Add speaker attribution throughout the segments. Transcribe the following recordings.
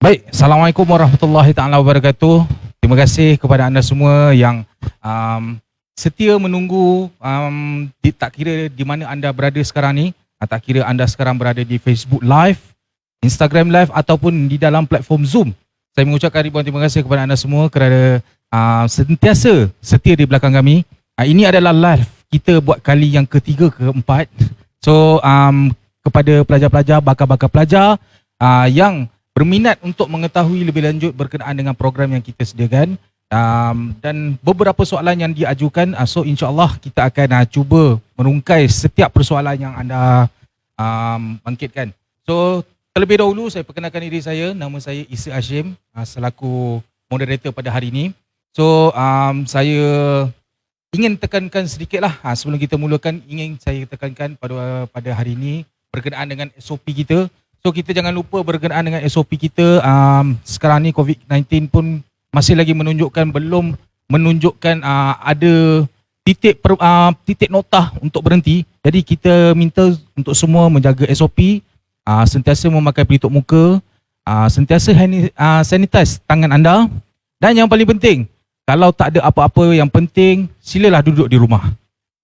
Speaker 1: Baik, Assalamualaikum warahmatullahi taala wabarakatuh. Terima kasih kepada anda semua yang setia menunggu, tak kira di mana anda berada sekarang ni, tak kira anda sekarang berada di Facebook Live, Instagram Live ataupun di dalam platform Zoom. Saya mengucapkan ribuan terima kasih kepada anda semua kerana sentiasa setia di belakang kami. Ini adalah live kita buat kali yang ketiga ke keempat. So kepada pelajar-pelajar, bakal-bakal pelajar yang berminat untuk mengetahui lebih lanjut berkenaan dengan program yang kita sediakan, dan beberapa soalan yang diajukan, so insyaAllah kita akan cuba merungkai setiap persoalan yang anda bangkitkan. So terlebih dahulu saya perkenalkan diri saya, nama saya Isa Hashim, selaku moderator pada hari ini. So saya ingin tekankan sedikitlah sebelum kita mulakan, ingin saya tekankan pada hari ini berkenaan dengan SOP kita. So kita jangan lupa berkenaan dengan SOP kita. Sekarang ni COVID-19 pun masih lagi menunjukkan, belum menunjukkan ada titik notah untuk berhenti. Jadi kita minta untuk semua menjaga SOP, sentiasa memakai pelitup muka, sentiasa sanitize tangan anda, dan yang paling penting, kalau tak ada apa-apa yang penting, silalah duduk di rumah.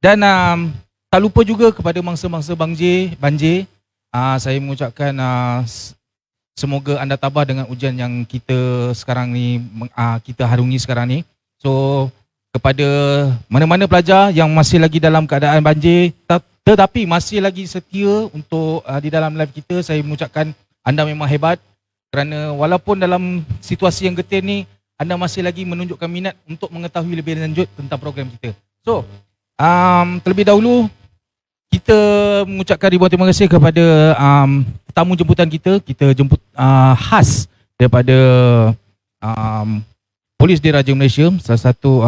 Speaker 1: Dan tak lupa juga kepada mangsa-mangsa banjir, saya mengucapkan semoga anda tabah dengan ujian yang kita sekarang ni, kita harungi sekarang ni. So kepada mana-mana pelajar yang masih lagi dalam keadaan banjir tetapi masih lagi setia untuk di dalam live kita, saya mengucapkan anda memang hebat, kerana walaupun dalam situasi yang getir ni, anda masih lagi menunjukkan minat untuk mengetahui lebih lanjut tentang program kita. So terlebih dahulu kita mengucapkan ribuan terima kasih kepada tamu jemputan kita. Kita jemput khas daripada Polis Diraja Malaysia, salah satu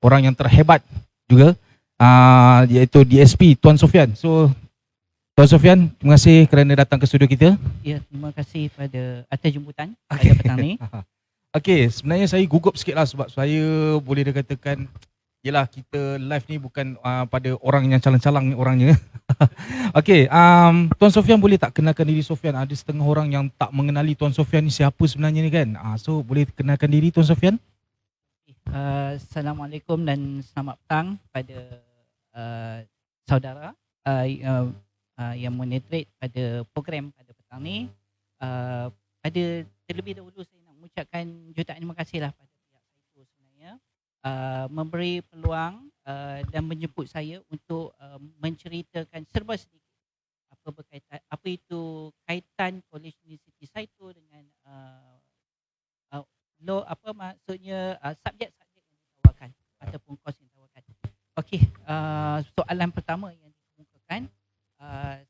Speaker 1: orang yang terhebat juga, iaitu DSP Tuan Sofian. So Tuan Sofian, terima kasih kerana datang ke studio kita.
Speaker 2: Ya, terima kasih atas jemputan pada petang ni.
Speaker 1: Okey, sebenarnya saya gugup sikit lah sebab saya boleh dikatakan, yelah, kita live ni bukan pada orang yang calang-calang orangnya. Okey, Tuan Sofian boleh tak kenalkan diri Sofian? Ada setengah orang yang tak mengenali Tuan Sofian ni siapa sebenarnya ni kan. So boleh kenalkan diri Tuan Sofian?
Speaker 2: Assalamualaikum dan selamat petang pada saudara yang monetrate pada program pada petang ni. Pada terlebih dahulu saya nak mengucapkan jutaan terima kasih lah pada pihak Saifu sebenarnya, memberi peluang dan menjemput saya untuk menceritakan serba sedikit apa itu kaitan College University Saitu dengan subjek-subjek yang ditawarkan ataupun kos yang ditawarkan. Okey, soalan pertama yang dikemukakan,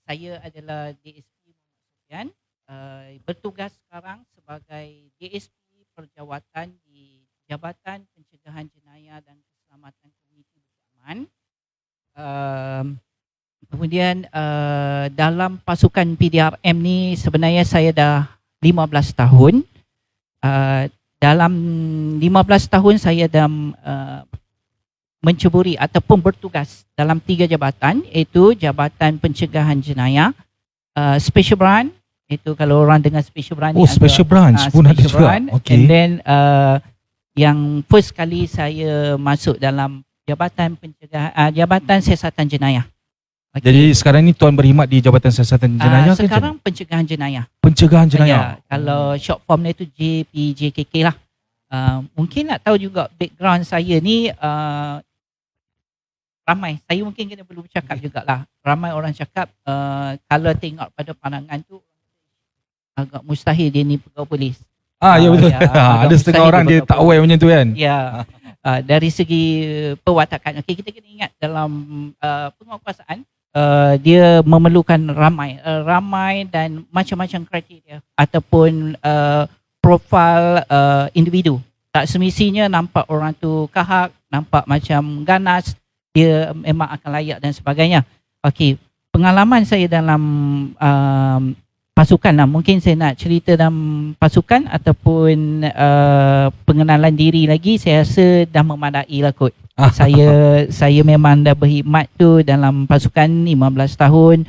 Speaker 2: saya adalah DSP Muhammad Sofian, bertugas sekarang sebagai DSP Perjawatan di Jabatan Pencegahan Jenayah dan Keselamatan Komuniti Bukit Aman. Kemudian dalam pasukan PDRM ni sebenarnya saya dah 15 tahun. Dalam 15 tahun saya dah menceburi ataupun bertugas dalam 3 jabatan, iaitu Jabatan Pencegahan Jenayah, Special Branch, itu kalau orang dengar Special Branch ni,
Speaker 1: Special Branch pun ada juga. Okay.
Speaker 2: And then yang first kali saya masuk dalam Jabatan Pencegahan Jabatan Siasatan Jenayah. Okay.
Speaker 1: Jadi sekarang ni Tuan berkhidmat di Jabatan Siasatan Jenayah ke?
Speaker 2: Sekarang Pencegahan Jenayah.
Speaker 1: Pencegahan Jenayah.
Speaker 2: Kalau short form dia tu JPJKK lah. Mungkin nak tahu juga background saya ni, ramai. Saya mungkin kena perlu bercakap jugalah. Ramai orang cakap kalau tengok pada pandangan tu agak mustahil dia ni pegawai polis.
Speaker 1: Ya betul. Ada setengah orang dia tak aware macam tu kan.
Speaker 2: Ya. Dari segi perwatakan, okey, kita kena ingat dalam penguatkuasaan, dia memerlukan ramai dan macam-macam kriteria ataupun profil individu. Tak semestinya nampak orang tu kahak, nampak macam ganas, dia memang akan layak dan sebagainya. Okey, pengalaman saya dalam pasukan lah. Mungkin saya nak cerita dalam pasukan ataupun pengenalan diri lagi, saya rasa dah memadai lah kot. Saya memang dah berkhidmat tu dalam pasukan 15 tahun.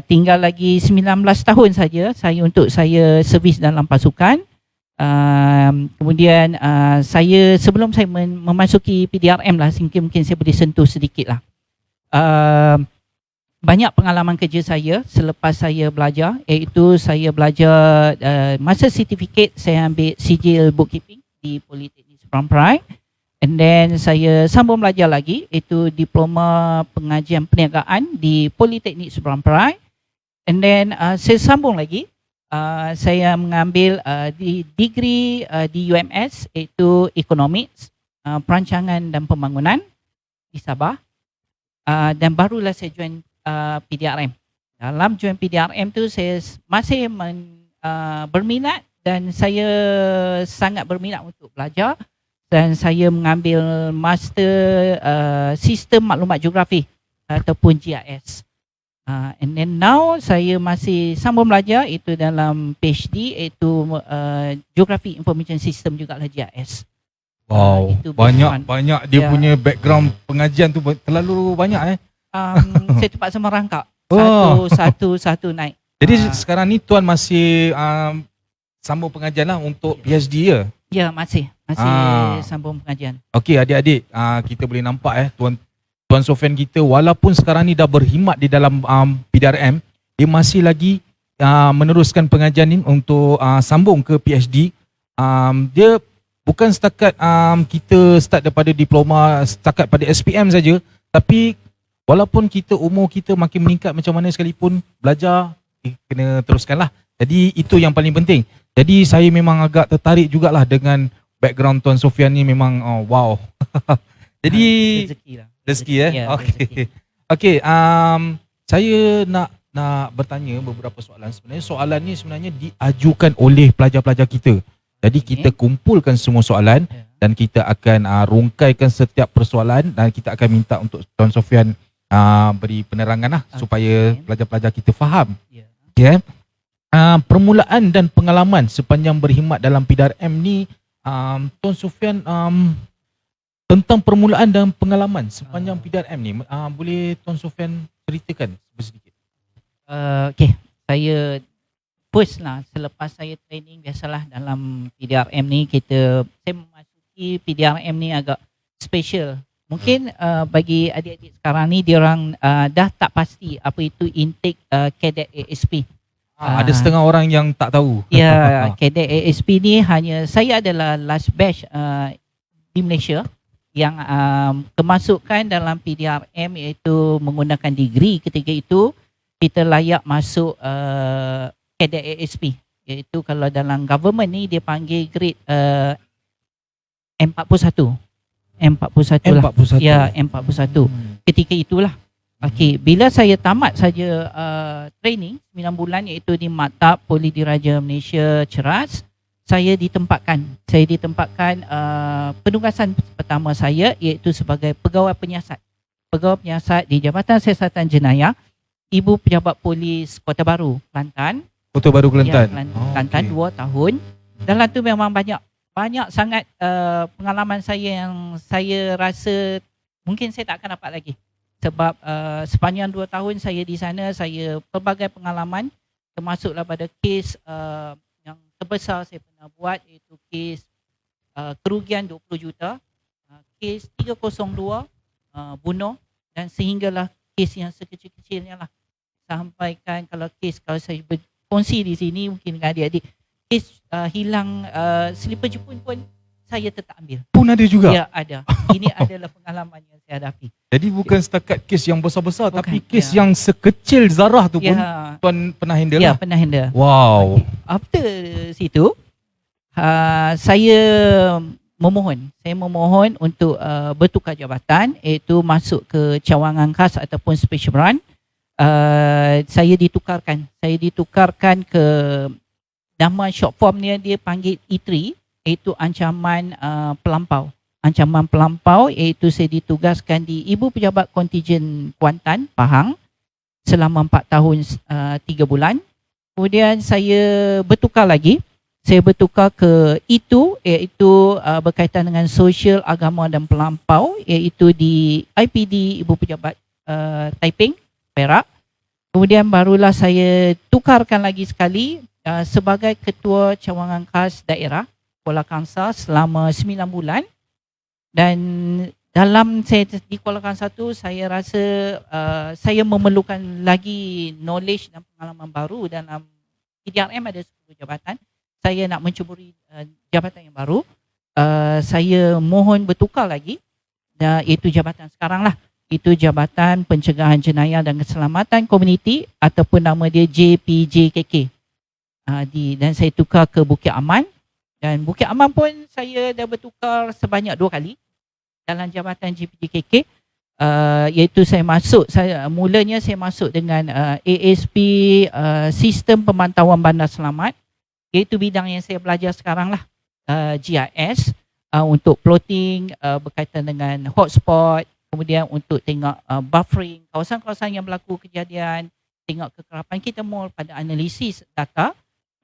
Speaker 2: Tinggal lagi 19 tahun saja untuk saya servis dalam pasukan. Kemudian saya sebelum saya memasuki PDRM lah, mungkin saya boleh sentuh sedikit lah. Banyak pengalaman kerja saya selepas saya belajar, iaitu saya belajar masa sertifikat saya ambil sijil bookkeeping di Politeknik Seberang Perai, and then saya sambung belajar lagi, iaitu diploma pengajian perniagaan di Politeknik Seberang Perai, and then saya sambung lagi, saya mengambil degree di UMS, iaitu Economics, Perancangan dan Pembangunan di Sabah, dan barulah saya join PDRM. Dalam join PDRM tu saya masih berminat, dan saya sangat berminat untuk belajar, dan saya mengambil master sistem maklumat geografi ataupun GIS. And then now saya masih sambung belajar itu dalam PhD, iaitu Geography Information System jugalah GIS.
Speaker 1: Wow, banyak dia punya background pengajian tu terlalu banyak
Speaker 2: Saya terpaksa merangkak satu naik.
Speaker 1: Jadi sekarang ni Tuan masih sambung pengajian lah untuk PhD ya?
Speaker 2: Ya, masih sambung pengajian.
Speaker 1: Okey adik-adik, kita boleh nampak Tuan Sofian kita walaupun sekarang ni dah berkhidmat di dalam PDRM, dia masih lagi meneruskan pengajian ni untuk sambung ke PhD. Dia bukan setakat kita start daripada diploma, setakat pada SPM saja, tapi walaupun umur kita makin meningkat macam mana sekalipun, belajar kena teruskanlah. Jadi itu yang paling penting. Jadi saya memang agak tertarik jugalah dengan background Tuan Sofian ni, memang wow. Jadi rezeki
Speaker 2: Ya,
Speaker 1: Okey, saya nak bertanya beberapa soalan. Soalan ni sebenarnya diajukan oleh pelajar-pelajar kita. Jadi kita kumpulkan semua soalan dan kita akan rungkaikan setiap persoalan, dan kita akan minta untuk Tuan Sofian beri penerangan lah supaya pelajar-pelajar kita faham. Okay. Permulaan dan pengalaman sepanjang berkhidmat dalam PDRM ni, Tuan Sofian, tentang permulaan dan pengalaman sepanjang PDRM ni, boleh Tuan Sofian ceritakan sedikit?
Speaker 2: Okay, saya first lah, selepas saya training, biasalah dalam PDRM ni saya memasuki PDRM ni agak special. Mungkin bagi adik-adik sekarang ni, diorang dah tak pasti apa itu intake cadet ASP.
Speaker 1: Ada setengah orang yang tak tahu.
Speaker 2: Ya, cadet ASP ni saya adalah last batch di Malaysia yang kemasukan dalam PDRM, iaitu menggunakan degree ketika itu kita layak masuk cadet ASP, iaitu kalau dalam government ni dia panggil grade M41 lah. Ya, M41. Ketika itulah. Okey, bila saya tamat saja training 9 bulan, iaitu di Maktab Poli Diraja Malaysia Ceras, saya ditempatkan penugasan pertama saya iaitu sebagai pegawai penyiasat di Jabatan Siasatan Jenayah Ibu Pejabat Polis Kota Baru, Kelantan.
Speaker 1: Kota Baru Kelantan.
Speaker 2: Ya, Kelantan 2 tahun. Dalam tu memang banyak sangat pengalaman saya yang saya rasa mungkin saya tak akan dapat lagi. Sebab sepanjang 2 tahun saya di sana, saya pelbagai pengalaman, termasuklah pada kes yang terbesar saya pernah buat, iaitu kes kerugian 20 juta, kes 302 bunuh, dan sehinggalah kes yang sekecil-kecilnya lah. Sampaikan kalau saya berkongsi di sini mungkin dengan adik-adik, kes hilang selipar Jepun pun saya tetap ambil.
Speaker 1: Pun ada juga?
Speaker 2: Ya, ada. Ini adalah pengalaman yang saya hadapi.
Speaker 1: Jadi bukan setakat kes yang besar-besar, tapi kes yang sekecil zarah tu pun Tuan pernah handle lah?
Speaker 2: Ya, pernah handle.
Speaker 1: Wow.
Speaker 2: After situ, saya memohon untuk bertukar jabatan, iaitu masuk ke cawangan khas ataupun special branch. Saya ditukarkan ke nama short form dia panggil E3, iaitu ancaman pelampau, iaitu saya ditugaskan di Ibu Pejabat Kontijen Kuantan, Pahang selama 4 tahun 3 bulan. Kemudian saya bertukar lagi. Saya bertukar ke itu, iaitu berkaitan dengan sosial, agama dan pelampau, iaitu di IPD Ibu Pejabat Taiping, Perak. Kemudian barulah saya tukarkan lagi sekali sebagai Ketua Cawangan Khas Daerah Kuala Kangsar selama 9 bulan. Dan dalam saya di Kuala Kangsar tu, saya rasa saya memerlukan lagi knowledge dan pengalaman baru dalam PDRM ada 10 jabatan. Saya nak mencuburi jabatan yang baru. Saya mohon bertukar lagi, iaitu jabatan sekarang lah. Itu Jabatan Pencegahan Jenayah dan Keselamatan Komuniti ataupun nama dia JPJKK. Dan saya tukar ke Bukit Aman. Dan Bukit Aman pun saya dah bertukar sebanyak 2 kali dalam jabatan JPJKK. Iaitu mulanya saya masuk dengan ASP Sistem Pemantauan Bandar Selamat, iaitu bidang yang saya belajar sekarang lah, GIS, untuk plotting berkaitan dengan hotspot, kemudian untuk tengok buffering kawasan-kawasan yang berlaku kejadian, tengok kekerapan kita more pada analisis data.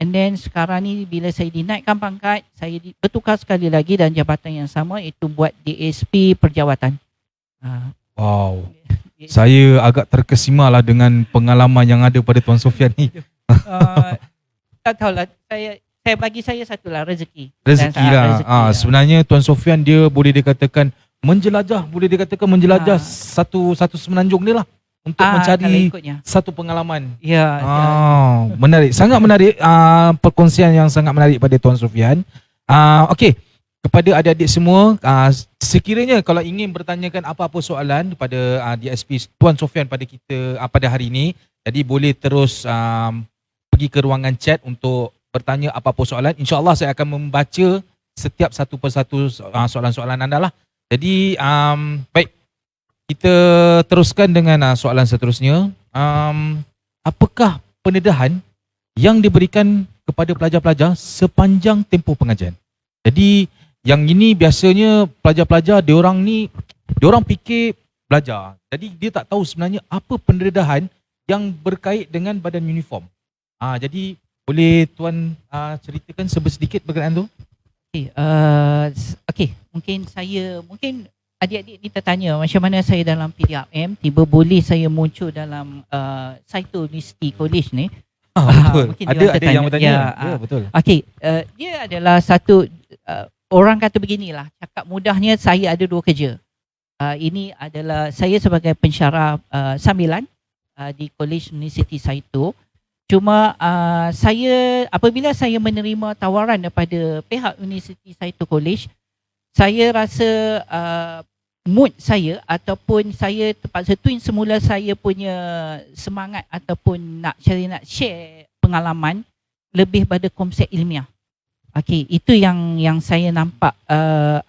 Speaker 2: And then sekarang ni bila saya dinaikkan pangkat, saya bertukar sekali lagi dan jabatan yang sama, iaitu buat DSP Perjawatan.
Speaker 1: Wow. Saya agak terkesima lah dengan pengalaman yang ada pada Tuan Sofian ni.
Speaker 2: Tak tahulah, bagi saya satulah rezeki.
Speaker 1: Rezeki lah. Sebenarnya Tuan Sofian dia boleh dikatakan menjelajah satu semenanjung dia lah untuk mencari satu pengalaman.
Speaker 2: Ya.
Speaker 1: Menarik, sangat menarik perkongsian yang sangat menarik pada Tuan Sofian. Okey, kepada adik-adik semua, sekiranya kalau ingin bertanyakan apa-apa soalan kepada DSP Tuan Sofian pada kita pada hari ini, jadi boleh terus pergi ke ruangan chat untuk bertanya apa-apa soalan. InsyaAllah saya akan membaca setiap satu persatu soalan-soalan anda lah. Jadi baik, kita teruskan dengan soalan seterusnya. Apakah pendedahan yang diberikan kepada pelajar-pelajar sepanjang tempoh pengajian? Jadi yang ini biasanya pelajar-pelajar diorang fikir belajar. Jadi dia tak tahu sebenarnya apa pendedahan yang berkait dengan badan uniform. Jadi boleh Tuan ceritakan sedikit berkenaan tu?
Speaker 2: Okey, mungkin adik-adik ni tertanya macam mana saya dalam PDRM tiba boleh saya muncul dalam Saito University College ni.
Speaker 1: Betul. Ada yang bertanya. Ya, betul.
Speaker 2: Okey, dia adalah satu orang kata beginilah, cakap mudahnya saya ada 2 kerja. Ini adalah saya sebagai pensyarah sambilan di College University Saito. Cuma apabila saya menerima tawaran daripada pihak University Saito College, saya rasa mood saya ataupun saya terpaksa twin semula saya punya semangat ataupun nak share pengalaman lebih pada konsep ilmiah. Okey, itu yang saya nampak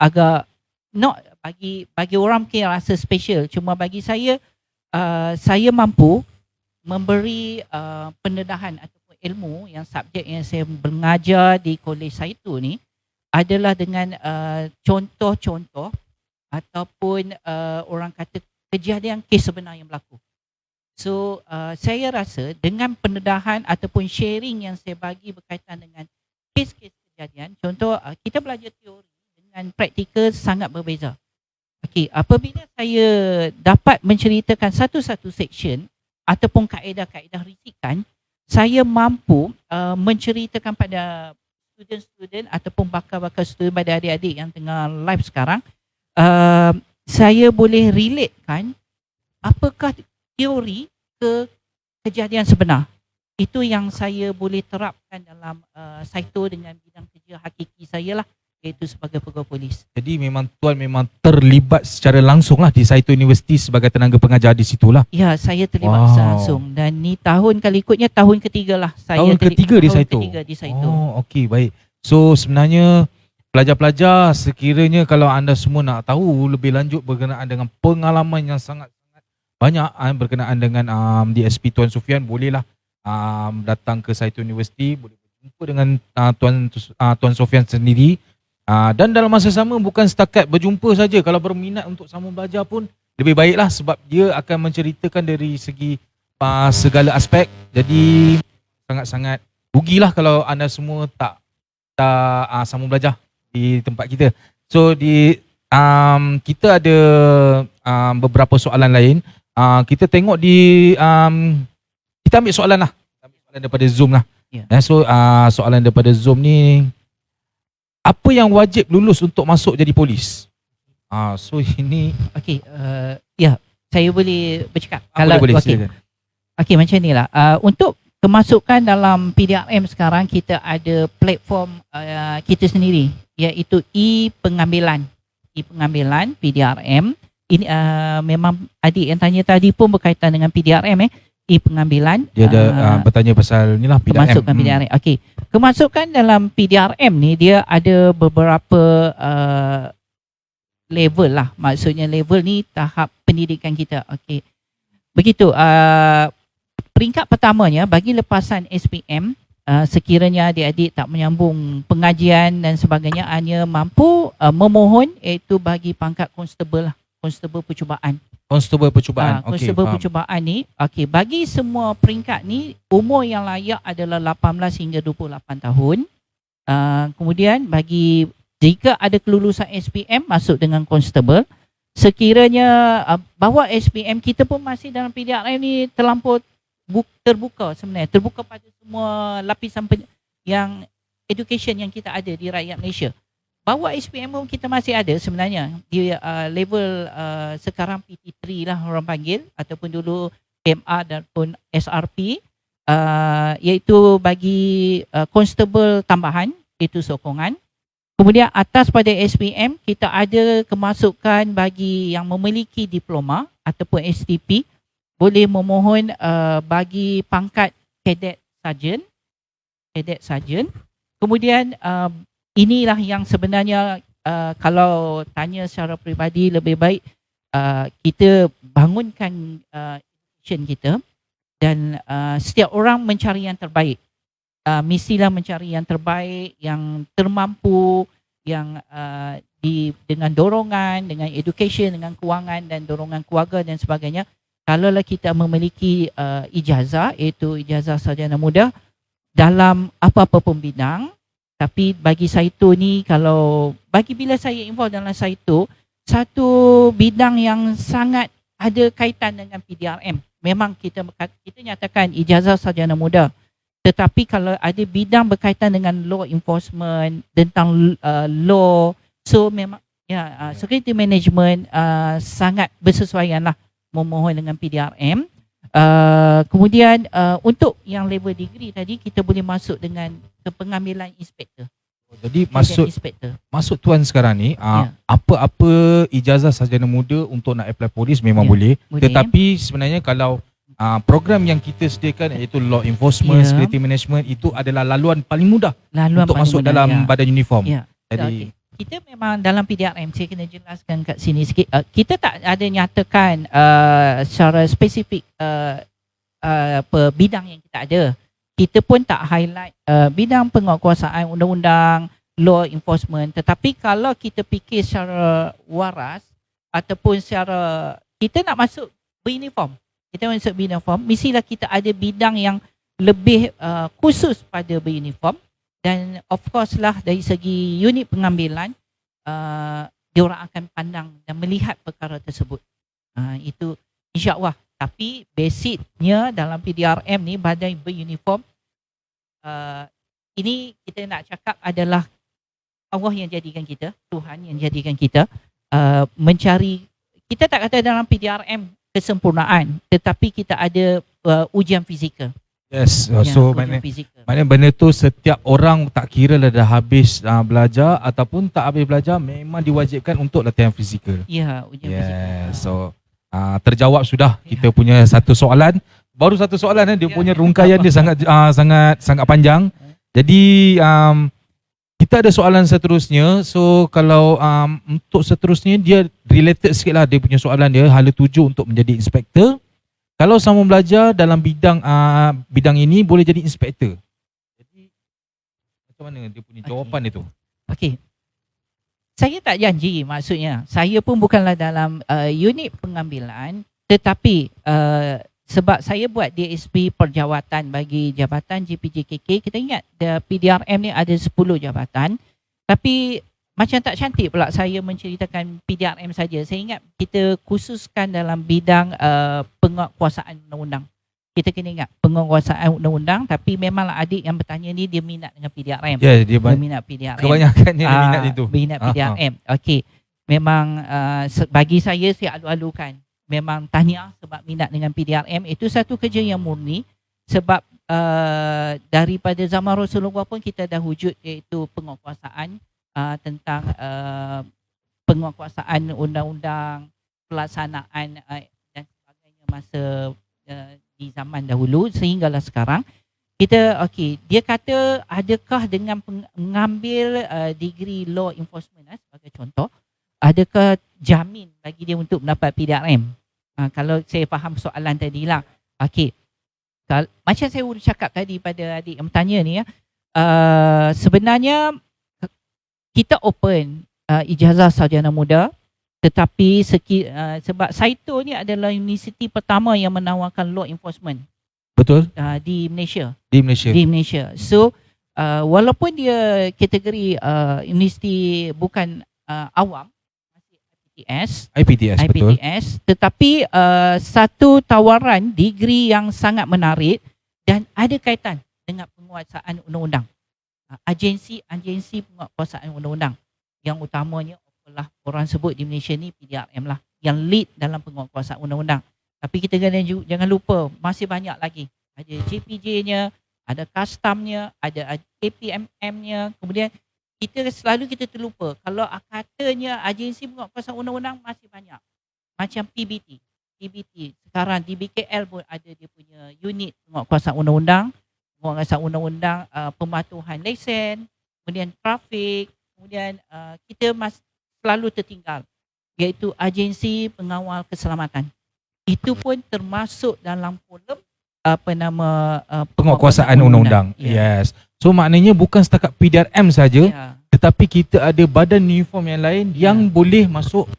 Speaker 2: agak bagi orang mungkin rasa special. Cuma bagi saya mampu memberi pendedahan ataupun ilmu yang subjek yang saya mengajar di Kolej Saito ni adalah dengan contoh-contoh ataupun orang kata kejadian kes sebenar yang berlaku. So saya rasa dengan pendedahan ataupun sharing yang saya bagi berkaitan dengan kes-kes kejadian, contoh kita belajar teori dengan praktikal sangat berbeza. Okey, apabila saya dapat menceritakan satu-satu section ataupun kaedah-kaedah risikan, saya mampu menceritakan pada student-student ataupun bakal-bakal student pada adik-adik yang tengah live sekarang, saya boleh relatekan apakah teori ke kejadian sebenar. Itu yang saya boleh terapkan dalam Saito dengan bidang kerja hakiki saya lah, iaitu sebagai pegawai polis.
Speaker 1: Jadi Tuan memang terlibat secara langsung lah di Saito University sebagai tenaga pengajar di situ lah.
Speaker 2: Ya, saya terlibat secara langsung dan ni tahun ketiga lah saya
Speaker 1: ketiga di Saito. Okey, baik. So sebenarnya pelajar-pelajar, sekiranya kalau anda semua nak tahu lebih lanjut berkenaan dengan pengalaman yang sangat banyak berkenaan dengan DSP Tuan Sofian, bolehlah datang ke Saito University, boleh berjumpa dengan Tuan Sofian sendiri. Dan dalam masa sama bukan setakat berjumpa saja, kalau berminat untuk sama belajar pun lebih baiklah, sebab dia akan menceritakan dari segi segala aspek. Jadi sangat-sangat rugilah kalau anda semua tak sambung belajar di tempat kita. So kita ada beberapa soalan lain. Kita tengok kita ambil soalan lah. Ambil soalan daripada Zoom lah. So soalan daripada Zoom ni, apa yang wajib lulus untuk masuk jadi polis? So ini
Speaker 2: Okey, saya boleh bercakap.
Speaker 1: boleh
Speaker 2: okey.
Speaker 1: silakan.
Speaker 2: Okey, macam ni lah. Untuk kemasukan dalam PDRM sekarang, kita ada platform kita sendiri, iaitu e-pengambilan. E-pengambilan PDRM. Ini memang adik yang tanya tadi pun berkaitan dengan PDRM. E-pengambilan.
Speaker 1: Dia ada bertanya pasal ni lah PDRM.
Speaker 2: Kemasukan PDRM. Okey. Kemasukan dalam PDRM ni, dia ada beberapa level lah. Maksudnya level ni tahap pendidikan kita. Okey. Begitu. Peringkat pertamanya, bagi lepasan SPM, sekiranya adik-adik tak menyambung pengajian dan sebagainya, hanya mampu memohon, iaitu bagi pangkat konstable lah. Konstable percubaan.
Speaker 1: Konstable percubaan.
Speaker 2: Konstable percubaan ni, okey, bagi semua peringkat ni, umur yang layak adalah 18 hingga 28 tahun. Kemudian bagi jika ada kelulusan SPM, masuk dengan konstable. Sekiranya bahawa SPM kita pun masih dalam PDRM ni terlampau terbuka sebenarnya. Terbuka pada semua lapisan yang education yang kita ada di rakyat Malaysia. Bahawa SPM pun kita masih ada sebenarnya di level sekarang PT3 lah orang panggil, ataupun dulu PMR dan pun SRP, iaitu bagi konstable tambahan, itu sokongan. Kemudian atas pada SPM, kita ada kemasukan bagi yang memiliki diploma ataupun STP, boleh memohon bagi pangkat cadet sarjan. Kemudian inilah yang sebenarnya kalau tanya secara peribadi, lebih baik kita bangunkan education kita, dan setiap orang mencari yang terbaik. Mestilah mencari yang terbaik, yang termampu, yang dengan dorongan, dengan education, dengan kewangan dan dorongan keluarga dan sebagainya. Kalaulah kita memiliki ijazah, iaitu ijazah sarjana muda dalam apa-apa pun bidang, tapi bagi Saito ni, bila saya involve dalam Saito, satu bidang yang sangat ada kaitan dengan PDRM. Memang kita nyatakan ijazah sarjana muda. Tetapi kalau ada bidang berkaitan dengan law enforcement, tentang law, so memang security management sangat bersesuaian lah memohon dengan PDRM. Kemudian untuk yang level degree tadi, kita boleh masuk dengan pengambilan inspektor.
Speaker 1: Jadi
Speaker 2: inspektor.
Speaker 1: Masuk tuan sekarang ni, apa-apa ijazah sarjana muda untuk nak apply polis memang boleh. Tetapi sebenarnya kalau program yang kita sediakan, iaitu law enforcement, security management, itu adalah laluan paling mudah untuk masuk dalam badan uniform. Jadi kita memang dalam PDRM, saya kena jelaskan kat sini sikit, kita tak ada nyatakan
Speaker 2: secara spesifik bidang yang kita ada. Kita pun tak highlight bidang penguatkuasaan undang-undang, law enforcement. Tetapi kalau kita fikir secara waras, ataupun secara kita nak masuk beruniform, mestilah kita ada bidang yang lebih khusus pada beruniform. Dan of course lah, dari segi unit pengambilan, diorang akan pandang dan melihat perkara tersebut. Itu insya-Allah. Tapi basicnya dalam PDRM ni, badan beruniform, ini kita nak cakap adalah Allah yang jadikan kita, Tuhan yang jadikan kita mencari. Kita tak kata dalam PDRM kesempurnaan, tetapi kita ada ujian fizikal.
Speaker 1: Yes, so maknanya benda tu setiap orang, tak kira lah dah habis belajar ataupun tak habis belajar, memang diwajibkan untuk latihan fizikal.
Speaker 2: Ya, ujian fizikal.
Speaker 1: So terjawab sudah kita punya satu soalan. Baru satu soalan, dia punya rungkaian dia sangat panjang. Jadi kita ada soalan seterusnya. So kalau untuk seterusnya, dia related sikit lah dia punya soalan dia. Hala 7 untuk menjadi inspektor. Kalau sambung belajar dalam bidang ini, boleh jadi inspektor. Jadi macam mana dia punya jawapan itu?
Speaker 2: Okey. Saya tak janji, maksudnya saya pun bukanlah dalam unit pengambilan, tetapi sebab saya buat DSP perjawatan bagi jabatan JPJKK. Kita ingat PDRM ni ada 10 jabatan, tapi macam tak cantik pula saya menceritakan PDRM saja. Saya ingat kita khususkan dalam bidang penguatkuasaan undang-undang. Kita kena ingat penguatkuasaan undang-undang, tapi memanglah adik yang bertanya ni dia minat dengan PDRM.
Speaker 1: Ya, dia
Speaker 2: minat PDRM.
Speaker 1: kebanyakannya dia minat itu.
Speaker 2: Minat PDRM. Okey. Memang bagi saya alu-alukan. Memang tahniah sebab minat dengan PDRM. Itu satu kerja yang murni, sebab daripada zaman Rasulullah pun kita dah wujud, iaitu penguatkuasaan tentang penguatkuasaan undang-undang, pelaksanaan dan sebagainya masa di zaman dahulu sehinggalah sekarang. Kita dia kata adakah dengan mengambil degree law enforcement sebagai contoh, adakah jamin bagi dia untuk mendapat PDRM? Kalau saya faham soalan tadi lah. Macam saya sudah cakap tadi pada adik yang bertanya ni sebenarnya kita open ijazah sarjana muda, tetapi sebab Saito ni adalah universiti pertama yang menawarkan law enforcement.
Speaker 1: Betul.
Speaker 2: Di Malaysia.
Speaker 1: Di Malaysia.
Speaker 2: So walaupun dia kategori universiti bukan awam, masih
Speaker 1: IPTS, betul.
Speaker 2: Tetapi satu tawaran degree yang sangat menarik dan ada kaitan dengan penguasaan undang-undang. Agensi penguasaan undang-undang yang utamanya adalah orang sebut di Malaysia ni PDRM lah, yang lead dalam penguasaan undang-undang. Tapi kita jangan lupa masih banyak lagi. Ada JPJ-nya, ada custom-nya, ada APMM-nya. Kemudian kita terlupa kalau katanya agensi penguasaan undang-undang masih banyak. Macam PBT. Sekarang di BKL pun ada dia punya unit penguasaan undang-undang, pematuhan lesen, kemudian trafik, kemudian kita selalu tertinggal, iaitu agensi pengawal keselamatan. Itu pun termasuk dalam kolom
Speaker 1: penguatkuasaan undang-undang. Yes. So maknanya bukan setakat PDRM saja, tetapi kita ada badan uniform yang lain yang boleh masuk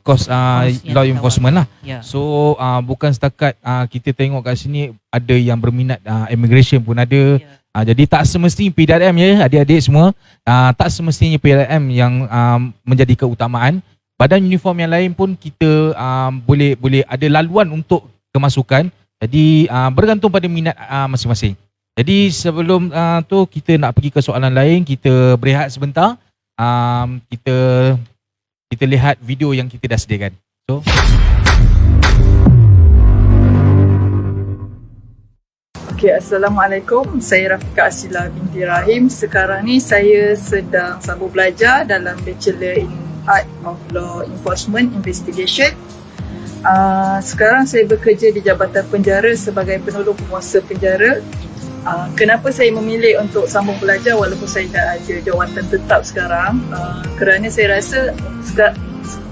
Speaker 1: kos law enforcement lah. So bukan setakat kita tengok kat sini ada yang berminat immigration pun ada. Jadi tak semestinya PDRM ya adik-adik semua, tak semestinya PDRM yang menjadi keutamaan. Badan uniform yang lain pun kita boleh ada laluan untuk kemasukan. Jadi bergantung pada minat masing-masing. Jadi sebelum tu kita nak pergi ke soalan lain, kita berehat sebentar. Kita lihat video yang kita dah sediakan. So
Speaker 3: Okay, Assalamualaikum. Saya Rafika Asila binti Rahim. Sekarang ni saya sedang sambung belajar dalam Bachelor in Art of Law Enforcement Investigation. Sekarang saya bekerja di Jabatan Penjara sebagai penolong penguasa penjara. Kenapa saya memilih untuk sambung belajar walaupun saya dah ada jawatan tetap sekarang? Kerana saya rasa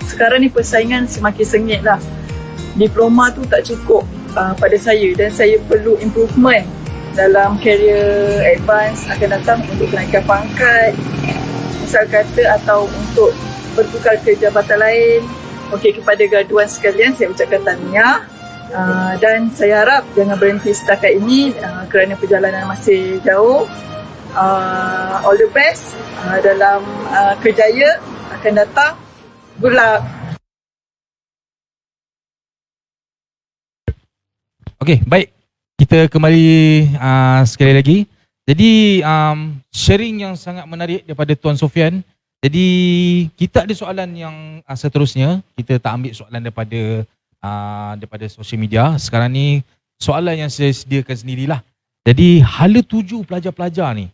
Speaker 3: sekarang ni persaingan semakin sengit lah. Diploma tu tak cukup pada saya dan saya perlu improvement dalam career advance akan datang untuk kenaikan pangkat, misal kata, atau untuk bertukar ke jabatan lain. Okey, kepada graduan sekalian saya ucapkan tahniah dan saya harap jangan berhenti setakat ini kerana perjalanan masih jauh. All the best dalam kerjaya akan datang. Good luck.
Speaker 1: Okey, baik. Kita kembali sekali lagi. Jadi sharing yang sangat menarik daripada Tuan Sofian. Jadi kita ada soalan yang seterusnya. Kita tak ambil soalan daripada social media. Sekarang ni soalan yang saya sediakan sendirilah. Jadi hala tuju pelajar-pelajar ni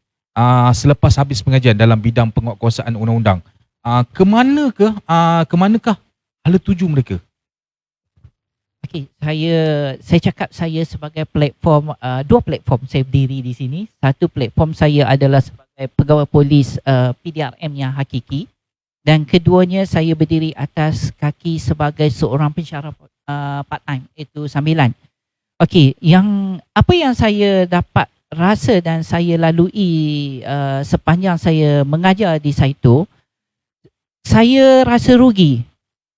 Speaker 1: selepas habis pengajian dalam bidang penguatkuasaan undang-undang, kemanakah hala tuju mereka?
Speaker 2: Okey, saya cakap saya sebagai platform, dua platform saya berdiri di sini. Satu platform saya adalah sebagai pegawai polis PDRM yang hakiki, dan keduanya saya berdiri atas kaki sebagai seorang pensyarah part time, itu sambilan. Okey, apa yang saya dapat rasa dan saya lalui sepanjang saya mengajar di Saito, saya rasa rugi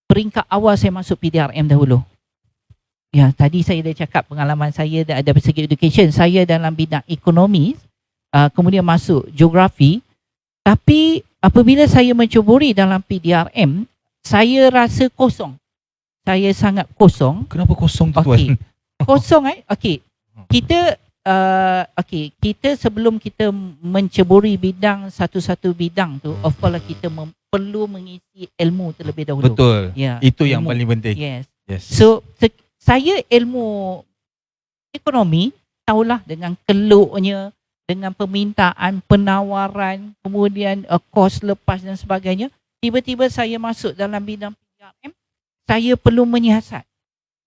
Speaker 2: peringkat awal saya masuk PDRM dahulu. Ya, tadi saya dah cakap pengalaman saya ada segi education. Saya dalam bidang ekonomi, kemudian masuk geografi. Tapi apabila saya mencuburi dalam PDRM, saya rasa kosong. Saya sangat kosong.
Speaker 1: Kenapa kosong tu
Speaker 2: Okey.
Speaker 1: tuan?
Speaker 2: Kosong okey. Kita kita sebelum kita menceburi bidang satu-satu bidang tu, of course kita perlu mengisi ilmu terlebih dahulu.
Speaker 1: Betul.
Speaker 2: Ya,
Speaker 1: Itu yang
Speaker 2: ilmu.
Speaker 1: paling penting.
Speaker 2: Yes.
Speaker 1: Yes.
Speaker 2: So saya ilmu ekonomi tahulah dengan keluknya, dengan permintaan, penawaran, kemudian kos lepas dan sebagainya. Tiba-tiba saya masuk dalam bidang PDRM, saya perlu menyiasat.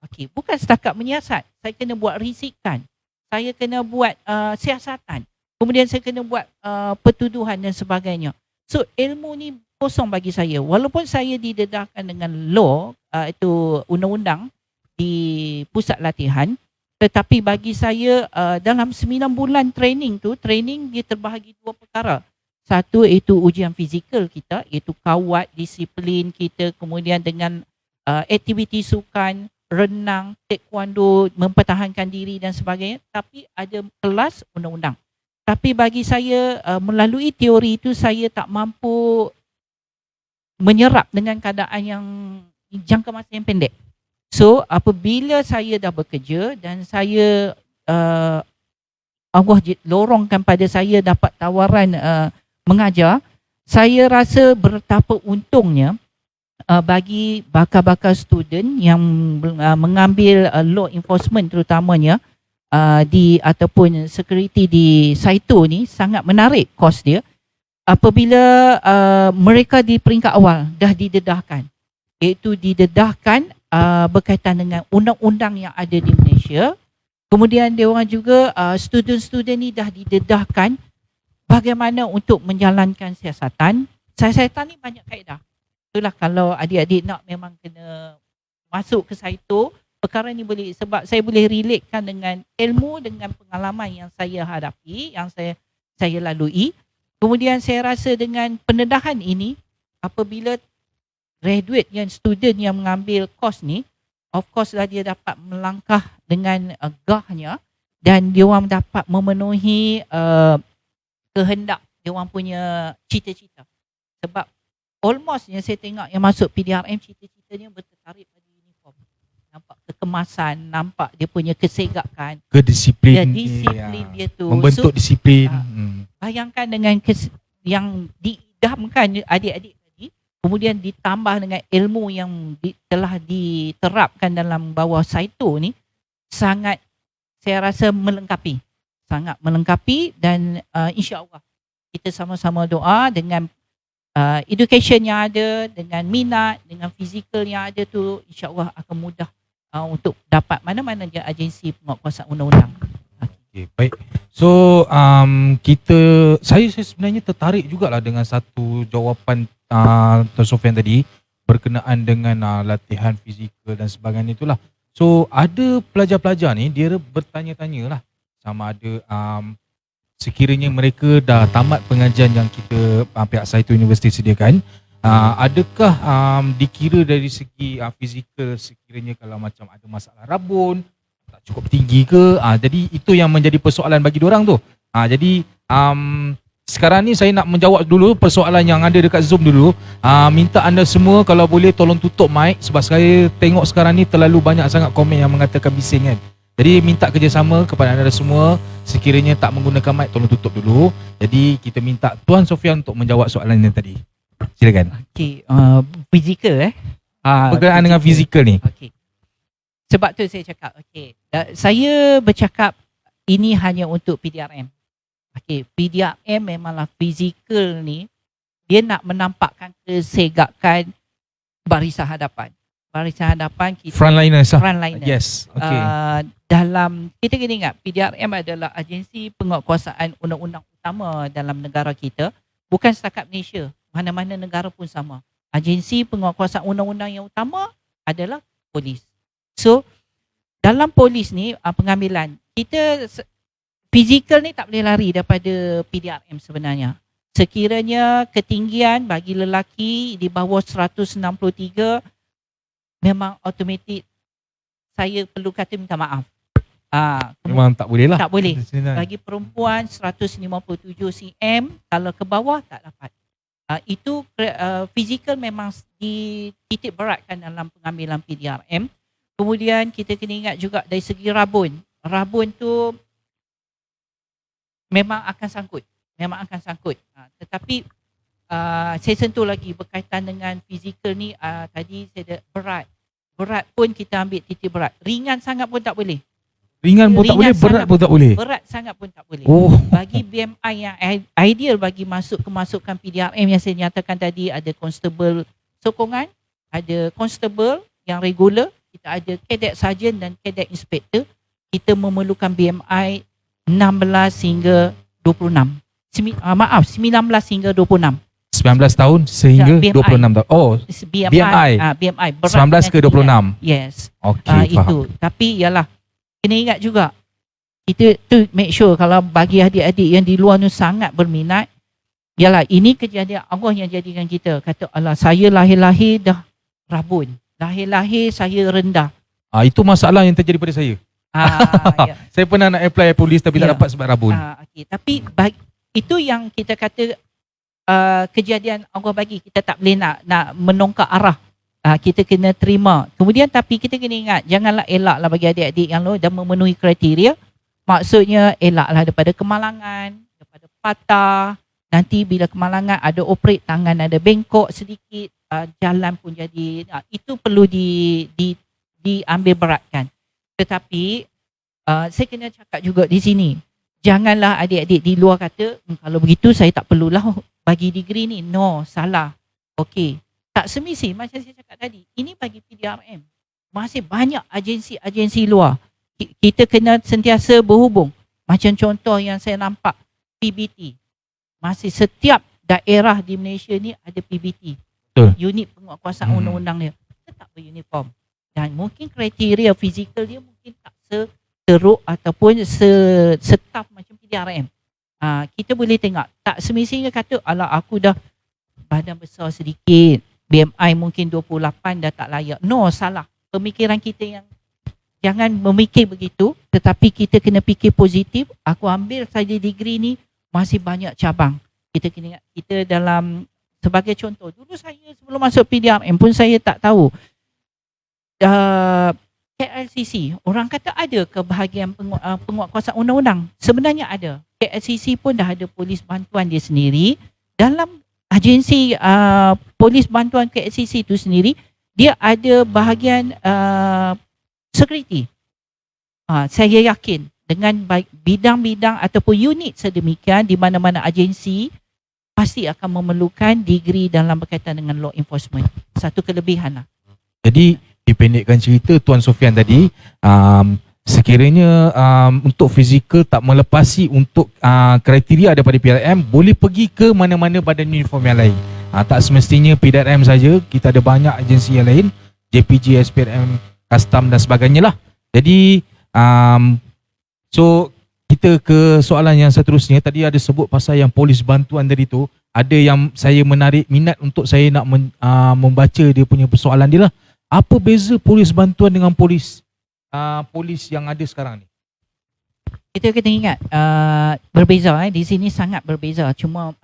Speaker 2: Okey, bukan setakat menyiasat, saya kena buat risikan. Saya kena buat siasatan. Kemudian saya kena buat pertuduhan dan sebagainya. So ilmu ni kosong bagi saya. Walaupun saya didedahkan dengan law, itu undang-undang di pusat latihan, tetapi bagi saya dalam 9 bulan training tu, training dia terbahagi dua perkara. Satu itu ujian fizikal kita, iaitu kawat, disiplin kita, kemudian dengan aktiviti sukan, renang, taekwondo, mempertahankan diri dan sebagainya. Tapi ada kelas undang-undang. Tapi bagi saya melalui teori itu saya tak mampu menyerap dengan keadaan yang jangka masa yang pendek. So apabila saya dah bekerja dan saya Allah lorongkan pada saya dapat tawaran mengajar, saya rasa betapa untungnya bagi bakal-bakal student yang mengambil law enforcement terutamanya ataupun security di Saito ni, sangat menarik kos dia apabila mereka di peringkat awal dah didedahkan, iaitu didedahkan berkaitan dengan undang-undang yang ada di Malaysia. Kemudian dia orang juga student-student ni dah didedahkan bagaimana untuk menjalankan siasatan. Siasatan ni banyak kaedah. Itulah kalau adik-adik nak memang kena masuk ke Saito, perkara ni boleh, sebab saya boleh relatekan dengan ilmu, dengan pengalaman yang saya hadapi, yang saya lalui. Kemudian saya rasa dengan pendedahan ini, apabila graduate yang student yang mengambil kos ni, of course lah dia dapat melangkah dengan gahnya dan dia orang dapat memenuhi kehendak dia orang punya cita-cita. Sebab almost yang saya tengok yang masuk PDRM, cita-citanya bertertarik pada uniform. Nampak kekemasan, nampak dia punya kesegakan.
Speaker 1: Kedisiplin.
Speaker 2: Ya, disiplin dia tu.
Speaker 1: Membentuk disiplin.
Speaker 2: Bayangkan dengan yang diidamkan adik-adik tadi, kemudian ditambah dengan ilmu yang telah diterapkan dalam bawah Saito ni, sangat saya rasa melengkapi. Sangat melengkapi dan insya-Allah kita sama-sama doa dengan education yang ada, dengan minat, dengan fizikal yang ada tu, insya-Allah akan mudah untuk dapat mana-mana je agensi penguatkuasaan undang-undang.
Speaker 1: Okay, baik. So saya sebenarnya tertarik jugalah dengan satu jawapan Tuan Sofian tadi berkenaan dengan latihan fizikal dan sebagainya itulah. So ada pelajar-pelajar ni dia bertanya-tanya lah sama ada sekiranya mereka dah tamat pengajian yang kita pihak Saito University sediakan, adakah dikira dari segi fizikal, sekiranya kalau macam ada masalah rabun, tak cukup tinggi ke, jadi itu yang menjadi persoalan bagi diorang tu. Jadi sekarang ni saya nak menjawab dulu persoalan yang ada dekat Zoom dulu. Minta anda semua kalau boleh tolong tutup mic sebab saya tengok sekarang ni terlalu banyak sangat komen yang mengatakan bising kan. Jadi minta kerjasama kepada anda semua, sekiranya tak menggunakan mic tolong tutup dulu. Jadi kita minta Tuan Sofian untuk menjawab soalan yang tadi. Silakan.
Speaker 2: Okey, fizikal
Speaker 1: berkenaan dengan fizikal ni.
Speaker 2: Okey. Sebab tu saya cakap, okey, saya bercakap ini hanya untuk PDRM. Okey, PDRM memanglah fizikal ni dia nak menampakkan kesegakan barisan hadapan. Barisan hadapan kita
Speaker 1: Frontliners.
Speaker 2: frontliner.
Speaker 1: Yes. Okay.
Speaker 2: Dalam kita kena ingat PDRM adalah agensi penguatkuasaan undang-undang utama dalam negara kita, bukan setakat Malaysia, mana-mana negara pun sama. Agensi penguatkuasaan undang-undang yang utama adalah polis. So dalam polis ni pengambilan kita fizikal ni tak boleh lari daripada PDRM sebenarnya. Sekiranya ketinggian bagi lelaki di bawah 163 memang automatik saya perlu kata minta maaf.
Speaker 1: Memang tak boleh lah.
Speaker 2: Tak boleh.
Speaker 1: Bagi
Speaker 2: Bagi perempuan 157 cm, kalau ke bawah tak dapat. Itu fizikal memang dititik beratkan dalam pengambilan PDRM. Kemudian kita kena ingat juga dari segi rabun. Rabun tu memang akan sangkut. Tetapi saya sentuh lagi berkaitan dengan fizikal ni, tadi saya berat. Berat pun kita ambil titik berat. Ringan sangat pun tak boleh.
Speaker 1: Ringan pun tak boleh,
Speaker 2: Ringan
Speaker 1: berat
Speaker 2: sangat
Speaker 1: pun tak boleh.
Speaker 2: Berat sangat pun tak boleh.
Speaker 1: Oh,
Speaker 2: Bagi BMI yang ideal bagi kemasukan PDRM yang saya nyatakan tadi, ada constable sokongan, ada constable yang regular, kita ada cadet sergeant dan cadet inspector. Kita memerlukan BMI 16 hingga 26. 19 hingga 26.
Speaker 1: 19 tahun sehingga
Speaker 2: BMI.
Speaker 1: 26 tahun. Oh, BMI.
Speaker 2: BMI berat
Speaker 1: 19 ke 26.
Speaker 2: Yes.
Speaker 1: Okey, faham.
Speaker 2: Itu. Tapi yalah, kena ingat juga, kita tu make sure kalau bagi adik-adik yang di luar tu sangat berminat, yalah, ini kejadian Allah yang jadikan kita. Kata Allah, saya lahir-lahir dah rabun. Lahir-lahir saya rendah.
Speaker 1: Itu masalah yang terjadi pada saya.
Speaker 2: Ya.
Speaker 1: Saya pernah nak apply polis tapi tak
Speaker 2: Ya.
Speaker 1: dapat sebab rabun.
Speaker 2: Okay. Tapi itu yang kita kata kejadian Allah bagi. Kita tak boleh nak menongkak arah. Kita kena terima. Kemudian tapi kita kena ingat, janganlah elaklah bagi adik-adik yang lain dan memenuhi kriteria. Maksudnya elaklah daripada kemalangan, daripada patah. Nanti bila kemalangan ada operate, tangan ada bengkok sedikit, jalan pun jadi, itu perlu diambil beratkan. Tetapi saya kena cakap juga di sini, janganlah adik-adik di luar kata, kalau begitu saya tak perlulah bagi degree ni. No, salah. Okey. Tak semisi macam saya cakap tadi, ini bagi PDRM. Masih banyak agensi-agensi luar. Kita kena sentiasa berhubung. Macam contoh yang saya nampak, PBT. Masih setiap daerah di Malaysia ni ada PBT.
Speaker 1: Betul.
Speaker 2: Unit penguatkuasaan undang-undang dia tetap beruniform. Dan mungkin kriteria fizikal dia mungkin tak seteruk ataupun setaf macam PDRM. Kita boleh tengok, tak semestinya kata, alah aku dah badan besar sedikit, BMI mungkin 28 dah tak layak. No, salah. Pemikiran kita yang jangan memikir begitu, tetapi kita kena fikir positif. Aku ambil saja degree ni, masih banyak cabang. Kita kena ingat, kita dalam, sebagai contoh, dulu saya sebelum masuk PDRM pun saya tak tahu. KLCC, orang kata ada ke bahagian penguatkuasaan undang-undang? Sebenarnya ada. KLCC pun dah ada polis bantuan dia sendiri. Dalam agensi polis bantuan KLCC itu sendiri, dia ada bahagian security. Saya yakin dengan bidang-bidang ataupun unit sedemikian di mana-mana agensi pasti akan memerlukan degree dalam berkaitan dengan law enforcement. Satu kelebihan lah.
Speaker 1: Jadi dipendekkan cerita Tuan Sofian tadi, sekiranya untuk fizikal tak melepasi untuk kriteria daripada PDRM, boleh pergi ke mana-mana badan uniform yang lain. Tak semestinya PDRM saja, kita ada banyak agensi yang lain, JPG, SPRM, Custom dan sebagainya lah. Jadi so kita ke soalan yang seterusnya. Tadi ada sebut pasal yang polis bantuan tadi tu, ada yang saya menarik minat untuk saya nak membaca dia punya persoalan dia lah. Apa beza polis bantuan dengan polis yang ada sekarang ni?
Speaker 2: Kita kena ingat berbeza di sini sangat berbeza. Cuma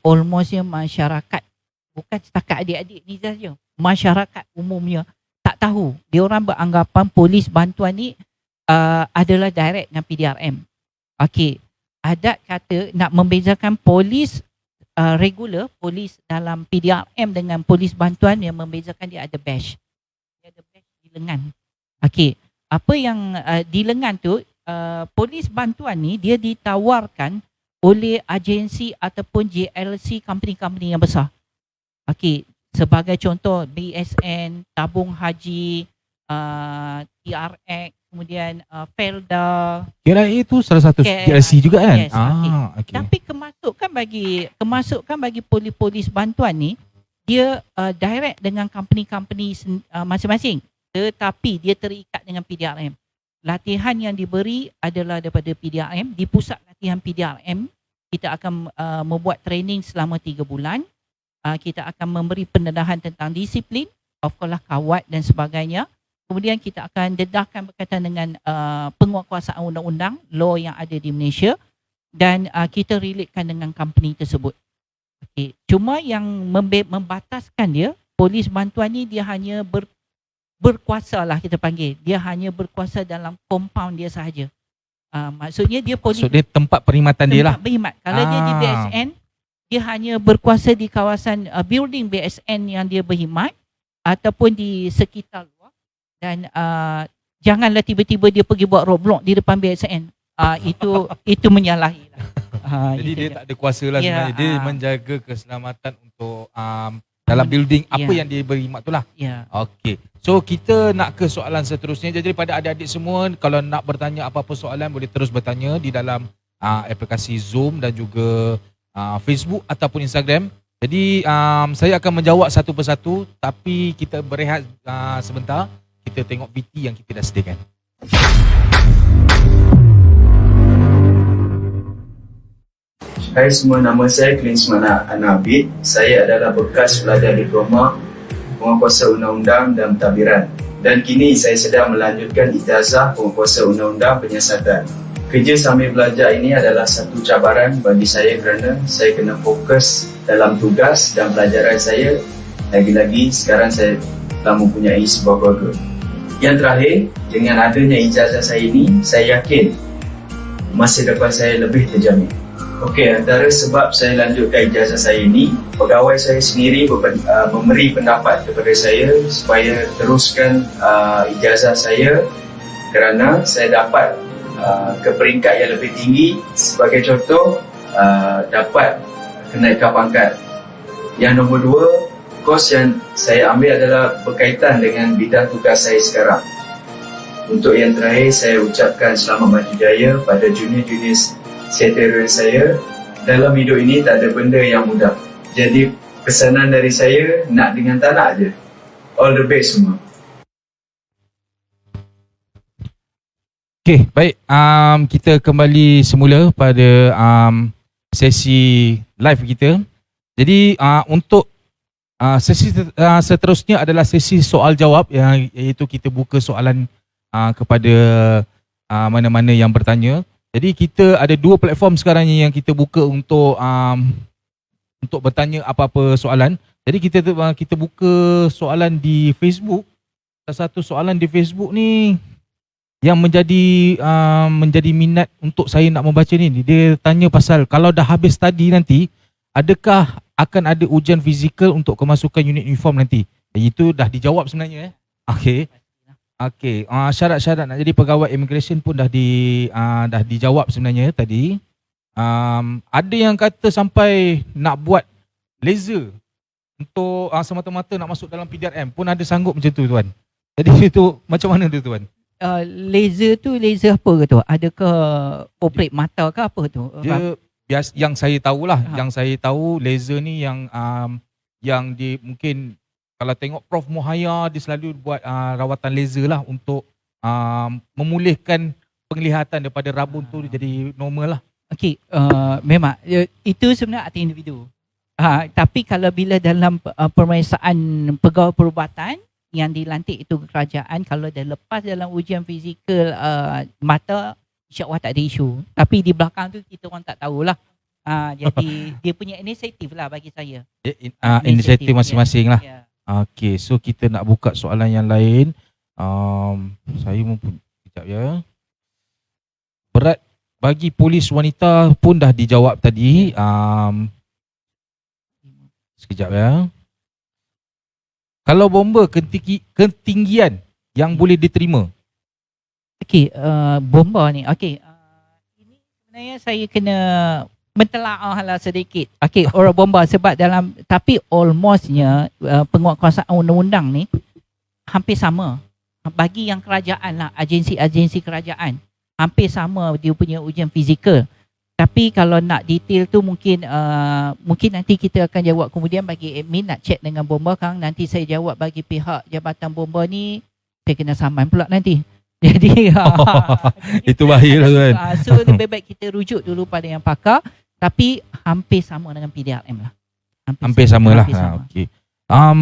Speaker 2: almostnya masyarakat, bukan setakat adik-adik ni saja, masyarakat umumnya tak tahu. Dia orang beranggapan polis bantuan ni adalah direct dengan PDRM. Okey, adat kata nak membezakan polis regular, polis dalam PDRM dengan polis bantuan, yang membezakan dia ada badge. Dia ada badge di lengan. Okey, apa yang di lengan tu, polis bantuan ni dia ditawarkan oleh agensi ataupun JLC, company-company yang besar. Okey, sebagai contoh BSN, Tabung Haji, TRX, kemudian Felda.
Speaker 1: KRA itu salah satu JLC juga kan?
Speaker 2: Yes, okay. Tapi kemasukan bagi polis bantuan ni, dia direct dengan company-company masing-masing, tetapi dia terikat dengan PDRM. Latihan yang diberi adalah daripada PDRM, di pusat latihan PDRM. Kita akan membuat training selama 3 bulan. Kita akan memberi pendedahan tentang disiplin, of course lah, kawat dan sebagainya. kemudian kita akan dedahkan berkaitan dengan penguatkuasaan undang-undang, law yang ada di Malaysia, dan kita relatekan dengan company tersebut. Okay. Cuma yang membataskan dia, polis bantuan ni dia hanya berkuasa lah kita panggil. Dia hanya berkuasa dalam compound dia sahaja. Maksudnya dia polis.
Speaker 1: Maksudnya tempat perkhidmatan dia lah.
Speaker 2: Tempat berkhidmat. Kalau dia di BSN, dia hanya berkuasa di kawasan building BSN yang dia berkhidmat ataupun di sekitar luar. Dan janganlah tiba-tiba dia pergi buat roadblock di depan BSN. Itu menyalahi lah.
Speaker 1: Jadi dia tak ada kuasa lah sebenarnya. Dia menjaga keselamatan untuk dalam building apa yang dia berkhidmat tu lah. Okey. So kita nak ke soalan seterusnya. Jadi pada adik-adik semua, kalau nak bertanya apa-apa soalan boleh terus bertanya di dalam aplikasi Zoom dan juga Facebook ataupun Instagram. Jadi saya akan menjawab satu persatu, tapi kita berehat sebentar. Kita tengok VT yang kita dah sediakan.
Speaker 4: Hai semua, nama saya Klinsmana Anabid. Saya adalah bekas pelajar diploma penguatkuasa undang-undang dan pentadbiran. Dan kini saya sedang melanjutkan ijazah penguatkuasa undang-undang penyiasatan. Kerja sambil belajar ini adalah satu cabaran bagi saya kerana saya kena fokus dalam tugas dan pelajaran saya. Lagi-lagi sekarang saya telah mempunyai sebuah keluarga. Yang terakhir, dengan adanya ijazah saya ini, saya yakin masa depan saya lebih terjamin. Okey, antara sebab saya lanjutkan ijazah saya ini, pegawai saya sendiri memberi pendapat kepada saya supaya teruskan ijazah saya kerana saya dapat ke peringkat yang lebih tinggi. Sebagai contoh, dapat kenaikan pangkat. Yang nombor 2, kos yang saya ambil adalah berkaitan dengan bidang tugas saya sekarang. Untuk yang terakhir, saya ucapkan selamat maju jaya pada junior-junior setara saya. Dalam hidup ini tak ada benda yang mudah. Jadi pesanan dari saya, nak dengan tak nak je. All the best semua.
Speaker 1: Okey, baik. Kita kembali semula pada sesi live kita. Jadi untuk sesi seterusnya adalah sesi soal jawab, iaitu kita buka soalan kepada mana-mana yang bertanya. Jadi kita ada 2 platform sekarang ni yang kita buka untuk bertanya apa-apa soalan. Jadi kita buka soalan di Facebook. Salah satu soalan di Facebook ni yang menjadi minat untuk saya nak membaca ni. Dia tanya pasal kalau dah habis study nanti, adakah akan ada ujian fizikal untuk kemasukan unit uniform nanti? Itu dah dijawab sebenarnya. Okey. Okey, syarat-syarat nak jadi pegawai immigration pun dah dijawab sebenarnya tadi. Ada yang kata sampai nak buat laser untuk semata-mata nak masuk dalam PDRM pun ada sanggup macam tu tuan. Jadi itu macam mana tu tuan?
Speaker 2: Laser tu laser apa ke tu? Adakah operate mata ke apa tu?
Speaker 1: Dia yang saya tahulah, yang saya tahu laser ni yang di mungkin kalau tengok Prof Mohaya, dia selalu buat rawatan laser lah untuk memulihkan penglihatan daripada rabun tu jadi normal lah.
Speaker 2: Okey, memang itu sebenarnya arti individu. Tapi kalau bila dalam pemeriksaan pegawai perubatan yang dilantik itu kerajaan, kalau dah lepas dalam ujian fizikal mata, insya-Allah tak ada isu. Tapi di belakang tu kita orang tak tahulah. Jadi dia punya inisiatif lah bagi saya.
Speaker 1: Inisiatif masing-masing lah.
Speaker 2: Yeah.
Speaker 1: Okey, so kita nak buka soalan yang lain. Saya sekejap ya. Berat bagi polis wanita pun dah dijawab tadi. Sekejap ya. Kalau bomba ketinggian yang boleh diterima?
Speaker 2: Okey, bomba ni. Okey, ini sebenarnya saya kena mentelaah lah sedikit. Okey, orang bomba sebab dalam, tapi almostnya penguatkuasaan undang-undang ni hampir sama. Bagi yang kerajaan lah, agensi-agensi kerajaan, hampir sama dia punya ujian fizikal. Tapi kalau nak detail tu mungkin nanti kita akan jawab kemudian. Bagi admin nak check dengan bomba kan, nanti saya jawab bagi pihak Jabatan Bomba ni, saya kena saman pula nanti. Jadi
Speaker 1: itu bahaya kan.
Speaker 2: So lebih baik kita rujuk dulu pada yang pakar, tapi hampir sama dengan PDRM lah.
Speaker 1: Hampir sama lah. Okey.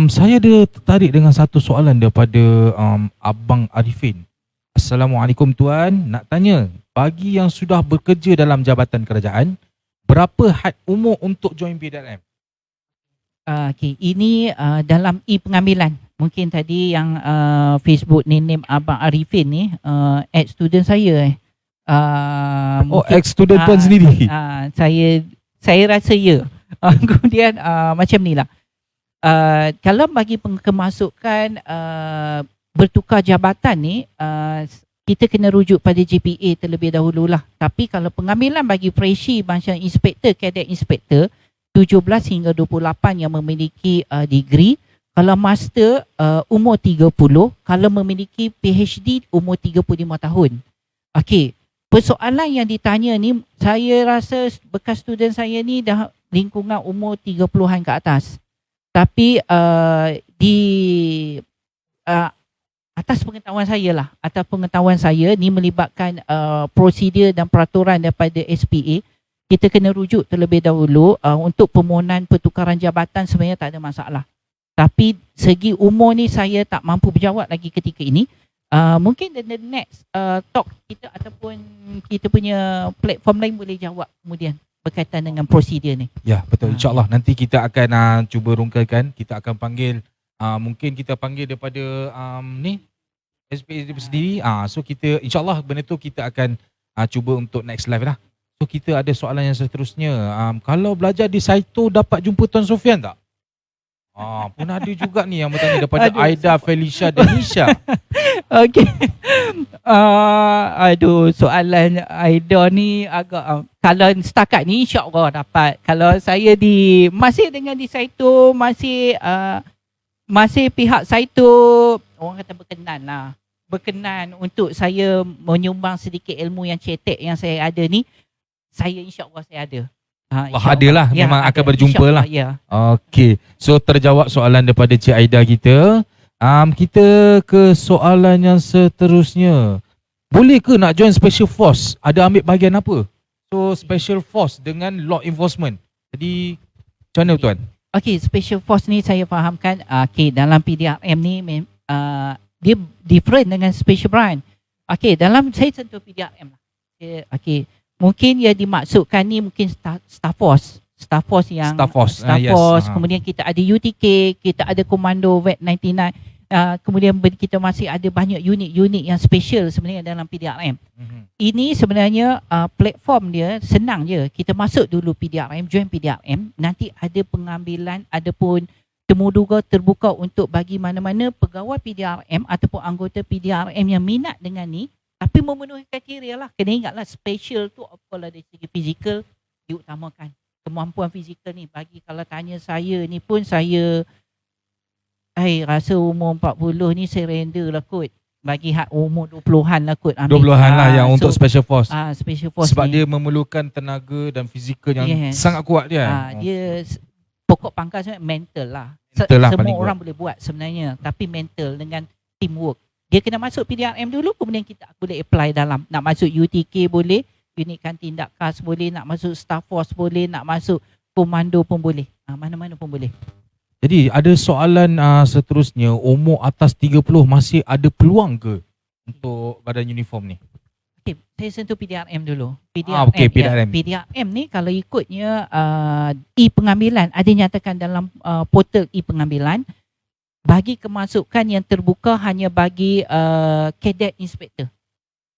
Speaker 1: Saya ada tertarik dengan satu soalan daripada Abang Arifin. Assalamualaikum Tuan, nak tanya, bagi yang sudah bekerja dalam jabatan kerajaan, berapa had umur untuk join PDRM?
Speaker 2: Okey, ini dalam e-pengambilan. Mungkin tadi yang Facebook name Abang Arifin ni ex-student saya.
Speaker 1: Ex-student Tuan sendiri?
Speaker 2: Saya rasa ya. Kemudian macam ni lah. Kalau bagi kemasukan bertukar jabatan ni, kita kena rujuk pada JPA terlebih dahululah. Tapi kalau pengambilan bagi freshie macam inspektor, cadet inspektor, 17 hingga 28 yang memiliki degree. Kalau master umur 30, kalau memiliki PhD umur 35 tahun. Okey, persoalan yang ditanya ni, saya rasa bekas student saya ni dah lingkungan umur 30-an ke atas. Tapi di atas pengetahuan saya lah, atas pengetahuan saya ni melibatkan prosedur dan peraturan daripada SPA, kita kena rujuk terlebih dahulu untuk permohonan pertukaran jabatan sebenarnya tak ada masalah. Tapi segi umur ni saya tak mampu berjawab lagi ketika ini. Mungkin the next talk kita ataupun kita punya platform lain boleh jawab kemudian berkaitan dengan prosedur ni.
Speaker 1: Ya, betul. InsyaAllah nanti kita akan cuba rungkakan. Kita akan panggil, mungkin kita panggil daripada ni SPA sendiri. So kita insyaAllah benda tu kita akan cuba untuk next live lah. So kita ada soalan yang seterusnya. Kalau belajar di Saito dapat jumpa Tuan Sofian tak? Pun ada juga ni yang bertanya daripada Aida, Felicia dan Nisha.
Speaker 2: Okey. Soalan Aida ni agak kalau setakat ni insya-Allah dapat. Kalau saya masih dengan di Saito, masih pihak Saito, orang kata berkenan lah. Berkenan untuk saya menyumbang sedikit ilmu yang cetek yang saya ada ni, saya insya-Allah saya ada.
Speaker 1: Adalah, ya, memang akan berjumpa lah.
Speaker 2: Ya.
Speaker 1: Okey, so terjawab soalan daripada Cik Aida kita. Kita ke soalan yang seterusnya. Boleh ke nak join Special Force? Ada ambil bahagian apa? So Special Force dengan law enforcement. Jadi macam mana Tuan?
Speaker 2: Okey, Special Force ni saya fahamkan dalam PDRM ni dia different dengan Special Branch. Okey, dalam saya sentuh PDRM lah. Okey. Mungkin yang dimaksudkan ni mungkin Staff Force yang Staff Force. Kemudian kita ada UTK, kita ada Komando VET 99. Kemudian kita masih ada banyak unit-unit yang special sebenarnya dalam PDRM. Ini sebenarnya platform dia senang je. Kita masuk dulu PDRM, join PDRM, nanti ada pengambilan, ada pun temuduga terbuka untuk bagi mana-mana pegawai PDRM ataupun anggota PDRM yang minat dengan ni. Tapi memenuhi kriteria lah. Kena ingatlah special tu kalau dari segi fizikal diutamakan. Kemampuan fizikal ni bagi kalau tanya saya ni pun saya rasa umur 40 ni saya render lah kot. Bagi hak umur 20-an lah kot.
Speaker 1: 20-an lah yang untuk Special Force.
Speaker 2: Special Force
Speaker 1: sebab
Speaker 2: ni,
Speaker 1: dia memerlukan tenaga dan fizikal yang sangat kuat dia.
Speaker 2: Dia pokok pangkal sebenarnya mental lah. Semua orang boleh buat sebenarnya. Tapi mental dengan teamwork. Dia kena masuk PDRM dulu, kemudian kita boleh apply dalam. Nak masuk UTK boleh, unit kantin tindak khas boleh, nak masuk Staff Force boleh, nak masuk Komando pun boleh. Mana-mana pun boleh.
Speaker 1: Jadi ada soalan seterusnya, umur atas 30 masih ada peluang ke untuk badan uniform ni?
Speaker 2: Okey, saya sentuh PDRM dulu. PDRM ni kalau ikutnya e-pengambilan, ada nyatakan dalam portal e-pengambilan, bagi kemasukan yang terbuka hanya bagi cadet inspektor.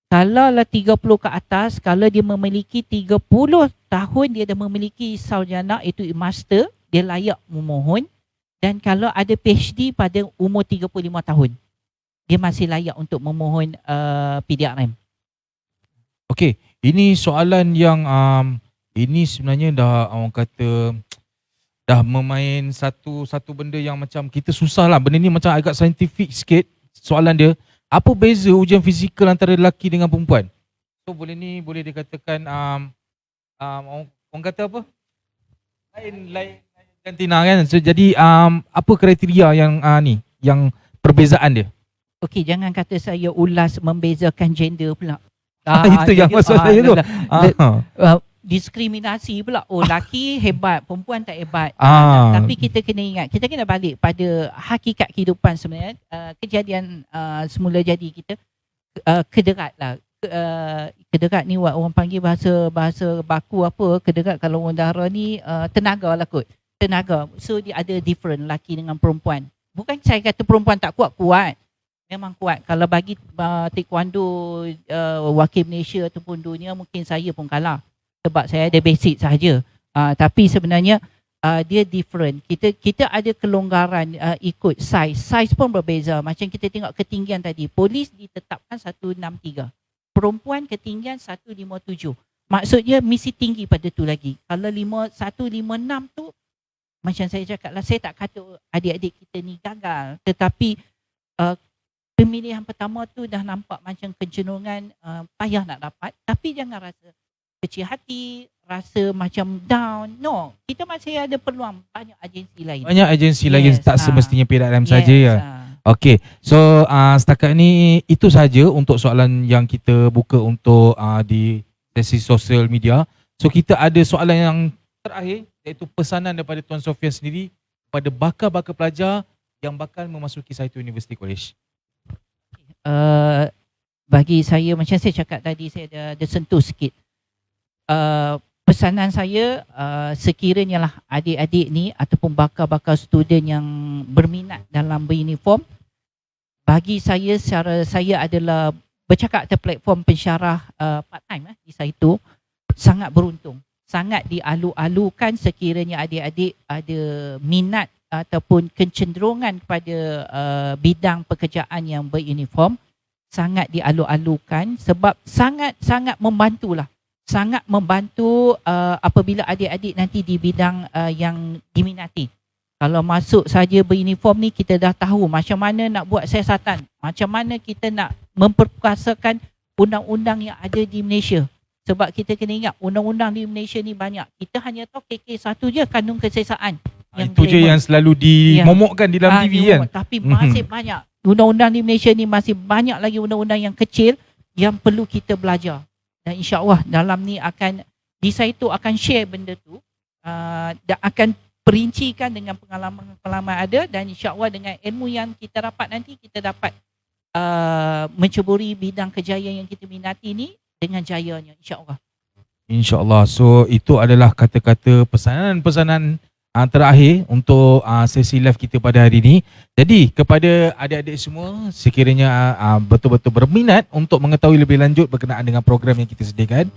Speaker 2: Kalau lah 30 ke atas, kalau dia memiliki 30 tahun, dia dah memiliki sarjana, itu master, dia layak memohon. Dan kalau ada PhD pada umur 35 tahun, dia masih layak untuk memohon PDRM.
Speaker 1: Okey, ini soalan yang ini sebenarnya dah orang kata dah memain satu benda yang macam kita susah lah. Benda ni macam agak saintifik sikit soalan dia. Apa beza ujian fizikal antara lelaki dengan perempuan? So boleh dikatakan orang kata apa? Lain kantina kan. So jadi apa kriteria yang yang perbezaan dia?
Speaker 2: Okey, jangan kata saya ulas membezakan gender pula.
Speaker 1: Itu yang maksud saya tu.
Speaker 2: diskriminasi pula. Oh, laki hebat, perempuan tak hebat. Tapi kita kena ingat, kita kena balik pada hakikat kehidupan sebenarnya. Kejadian semula jadi kita kederat lah. Kederat ni orang panggil bahasa baku apa, kederat kalau orang dara ni tenaga lah kot. Tenaga. So dia ada different laki dengan perempuan. Bukan saya kata perempuan tak kuat. Memang kuat. Kalau bagi taekwondo wakil Malaysia ataupun dunia, mungkin saya pun kalah. Sebab saya ada basic sahaja. Tapi sebenarnya dia different. Kita ada kelonggaran ikut size. Size pun berbeza. Macam kita tengok ketinggian tadi. Polis ditetapkan 163. Perempuan ketinggian 157. Maksudnya mesti tinggi pada tu lagi. Kalau 156 tu, macam saya cakap lah, saya tak kata adik-adik kita ni gagal. Tetapi pemilihan pertama tu dah nampak macam kecenderungan payah nak dapat. Tapi jangan rasa kecil hati, rasa macam down. No, kita masih ada peluang. Banyak agensi lain.
Speaker 1: Banyak agensi lain, tak semestinya PDRM saja ya. Okey, so setakat ni itu saja untuk soalan yang kita buka untuk di sesi sosial media. So kita ada soalan yang terakhir, iaitu pesanan daripada Tuan Sofia sendiri kepada bakal-bakal pelajar yang bakal memasuki Saitu University College.
Speaker 2: Bagi saya, macam saya cakap tadi, saya ada sentuh sikit. Pesanan saya, sekiranya lah adik-adik ni ataupun bakal-bakal student yang berminat dalam beruniform, bagi saya, secara saya adalah bercakap atas platform pensyarah part-time di Saitu, sangat beruntung. Sangat dialu-alukan sekiranya adik-adik ada minat ataupun kecenderungan kepada bidang pekerjaan yang beruniform. Sangat dialu-alukan sebab sangat membantulah. Sangat membantu apabila adik-adik nanti di bidang yang diminati. Kalau masuk saja beruniform ni, kita dah tahu macam mana nak buat siasatan, macam mana kita nak memperkuasakan undang-undang yang ada di Malaysia. Sebab kita kena ingat, undang-undang di Malaysia ni banyak. Kita hanya tahu KK1 je, kandung kesesaan.
Speaker 1: Itu je yang selalu dimomokkan di dalam TV kan.
Speaker 2: Tapi masih banyak. Undang-undang di Malaysia ni masih banyak lagi undang-undang yang kecil yang perlu kita belajar. Dan insya-Allah dalam ni akan, di Saitu akan share benda tu, dan akan perincikan dengan pengalaman ada, dan insya-Allah dengan ilmu yang kita dapat nanti, kita dapat menceburi bidang kejayaan yang kita minati ni dengan jayanya, insya-Allah.
Speaker 1: InsyaAllah. So itu adalah kata-kata pesanan-pesanan terakhir untuk sesi live kita pada hari ini. Jadi kepada adik-adik semua, sekiranya betul-betul berminat untuk mengetahui lebih lanjut berkenaan dengan program yang kita sediakan,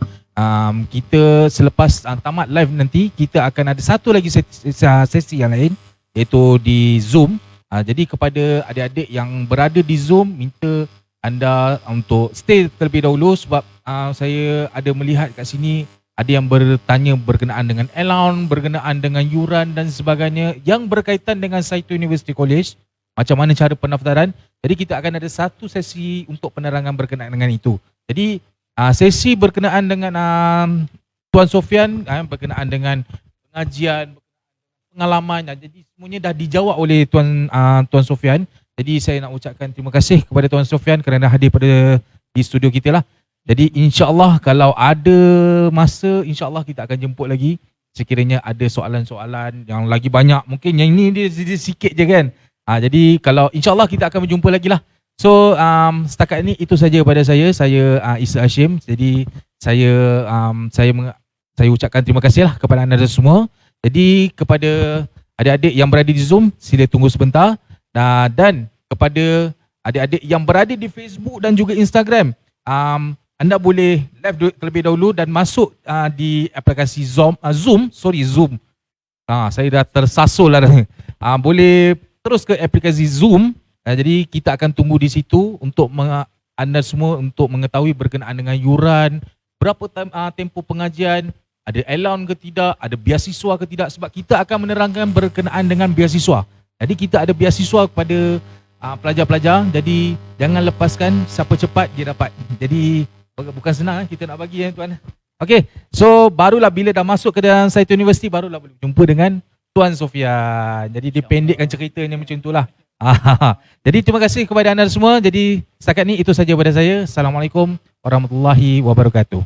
Speaker 1: kita selepas tamat live nanti, kita akan ada satu lagi sesi yang lain, iaitu di Zoom. Jadi kepada adik-adik yang berada di Zoom, minta anda untuk stay terlebih dahulu sebab saya ada melihat kat sini ada yang bertanya berkenaan dengan allowance, berkenaan dengan yuran dan sebagainya yang berkaitan dengan Saitu University College. Macam mana cara pendaftaran. Jadi kita akan ada satu sesi untuk penerangan berkenaan dengan itu. Jadi sesi berkenaan dengan Tuan Sofian, berkenaan dengan pengajian, pengalaman, jadi semuanya dah dijawab oleh Tuan Sofian. Jadi saya nak ucapkan terima kasih kepada Tuan Sofian kerana hadir di studio kita lah. Jadi insya-Allah kalau ada masa, insya-Allah kita akan jemput lagi. Sekiranya ada soalan-soalan yang lagi banyak, mungkin yang ini dia sikit je kan. Jadi kalau insya-Allah kita akan berjumpa lagi lah. So setakat ini itu saja kepada saya. Saya Isa Hashim. Jadi saya ucapkan terima kasih lah kepada anda semua. Jadi kepada adik-adik yang berada di Zoom, sila tunggu sebentar. Dan kepada adik-adik yang berada di Facebook dan juga Instagram, anda boleh live terlebih dahulu dan masuk di aplikasi Zoom. Saya dah tersasul lah. Boleh terus ke aplikasi Zoom. Jadi kita akan tunggu di situ untuk anda semua untuk mengetahui berkenaan dengan yuran, berapa tempoh pengajian, ada allowance ke tidak, ada beasiswa ke tidak, sebab kita akan menerangkan berkenaan dengan beasiswa. Jadi kita ada beasiswa kepada pelajar-pelajar. Jadi jangan lepaskan, siapa cepat dia dapat. Jadi bukan senang kita nak bagi tuan. Okey, so barulah bila dah masuk ke dalam Saitu University, barulah boleh jumpa dengan Tuan Sofian. Jadi dipendekkan ceritanya macam itulah. Jadi terima kasih kepada anda semua. Jadi setakat ni itu saja pada saya. Assalamualaikum warahmatullahi wabarakatuh.